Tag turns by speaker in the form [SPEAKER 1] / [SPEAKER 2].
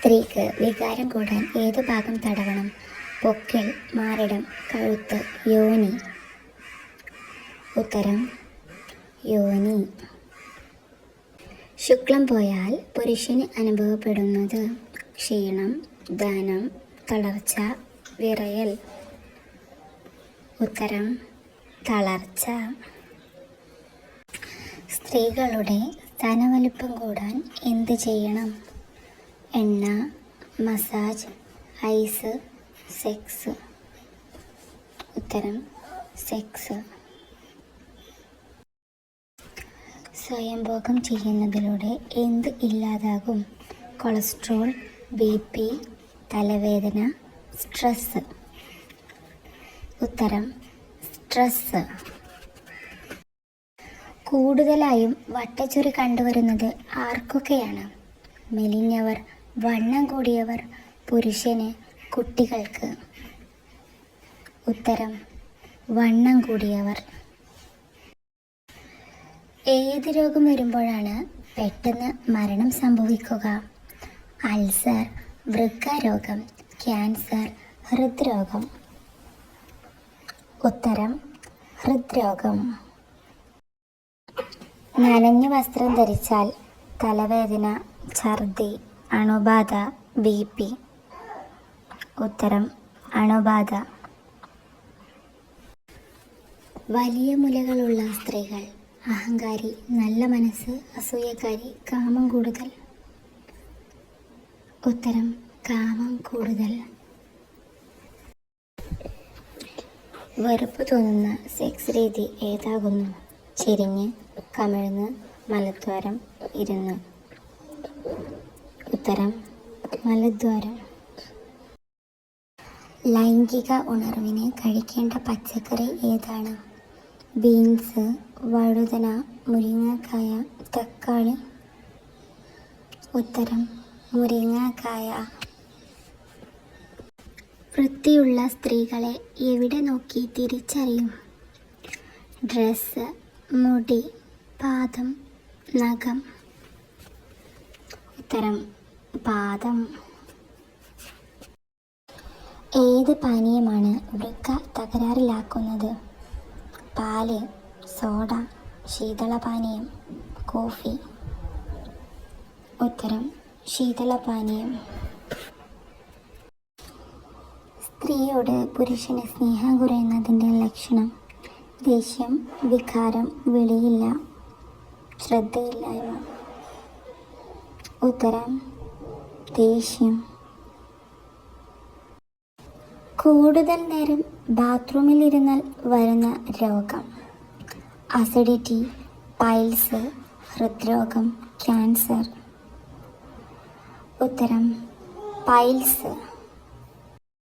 [SPEAKER 1] സ്ത്രീക്ക് വികാരം കൂടാൻ ഏതു ഭാഗം തടവണം? പൊക്കിൾ, മാറിടം, കഴുത്ത്, യോനി. ഉത്തരം യോനി. ശുക്ലം പോയാൽ പുരുഷന് അനുഭവപ്പെടുന്നത് ക്ഷീണം, ദഹനം, തളർച്ച, വിറയൽ. ഉത്തരം തളർച്ച. സ്ത്രീകളുടെ സ്തനവലുപ്പം കൂടാൻ എന്ത് ചെയ്യണം? എണ്ണ, മസാജ്, ഐസ്, സെക്സ്. ഉത്തരം സെക്സ്. സ്വയംഭോഗം ചെയ്യുന്നതിലൂടെ എന്ത് ഇല്ലാതാകും? കൊളസ്ട്രോൾ, BP, തലവേദന, സ്ട്രെസ്. ഉത്തരം സ്ട്രെസ്. കൂടുതലായും വട്ടച്ചൊറി കണ്ടുവരുന്നത് ആർക്കൊക്കെയാണ്? മെലിഞ്ഞവർ, വണ്ണം കൂടിയവർ, പുരുഷന്, കുട്ടികൾക്ക്. ഉത്തരം വണ്ണം കൂടിയവർ. ഏത് രോഗം വരുമ്പോഴാണ് പെട്ടെന്ന് മരണം സംഭവിക്കുക? അൾസർ, വൃക്കരോഗം, ക്യാൻസർ, ഹൃദ്രോഗം. ഉത്തരം ഹൃദ്രോഗം. നനഞ്ഞ വസ്ത്രം ധരിച്ചാൽ തലവേദന, ഛർദി, അണുബാധ, BP. ഉത്തരം അണുബാധ. വലിയ മുലകളുള്ള സ്ത്രീകൾ അഹങ്കാരി, നല്ല മനസ്സ്, അസൂയക്കാരി, കാമം കൂടുതൽ. ഉത്തരം കാമം കൂടുതൽ. വെറുപ്പ് തോന്നുന്ന സെക്സ് രീതി ഏതാകുന്നു? ചെരിഞ്ഞ്, കമിഴ്ന്ന്, മലദ്വാരം, ഇരുന്ന്. ഉത്തരം മലദ്വാരം. ലൈംഗിക ഉണർവിന് കഴിക്കേണ്ട പച്ചക്കറി ഏതാണ്? ബീൻസ്, വഴുതന, മുരിങ്ങക്കായ, തക്കാളി. ഉത്തരം മുരിങ്ങക്കായ. വൃത്തിയുള്ള സ്ത്രീകളെ എവിടെ നോക്കി തിരിച്ചറിയും? ഡ്രസ്സ്, മുടി, പാദം, നഖം. ഉത്തരം പാദം. ഏത് പാനീയമാണ് വൃക്ക തകരാറിലാക്കുന്നത്? പാല്, സോഡ, ശീതളപാനീയം, കോഫി. ഉത്തരം ശീതളപാനീയം. സ്ത്രീയോട് പുരുഷന് സ്നേഹം കുറയുന്നതിൻ്റെ ലക്ഷണം? ദേഷ്യം, വികാരം, വിളിയില്ല, ശ്രദ്ധയില്ലായ്മ. ഉത്തരം ദേഷ്യം. കൂടുതൽ നേരം ബാത്റൂമിൽ ഇരുന്നാൽ വരുന്ന രോഗം? അസിഡിറ്റി, പൈൽസ്, ഹൃദ്രോഗം, ക്യാൻസർ. ഉത്തരം പൈൽസ്.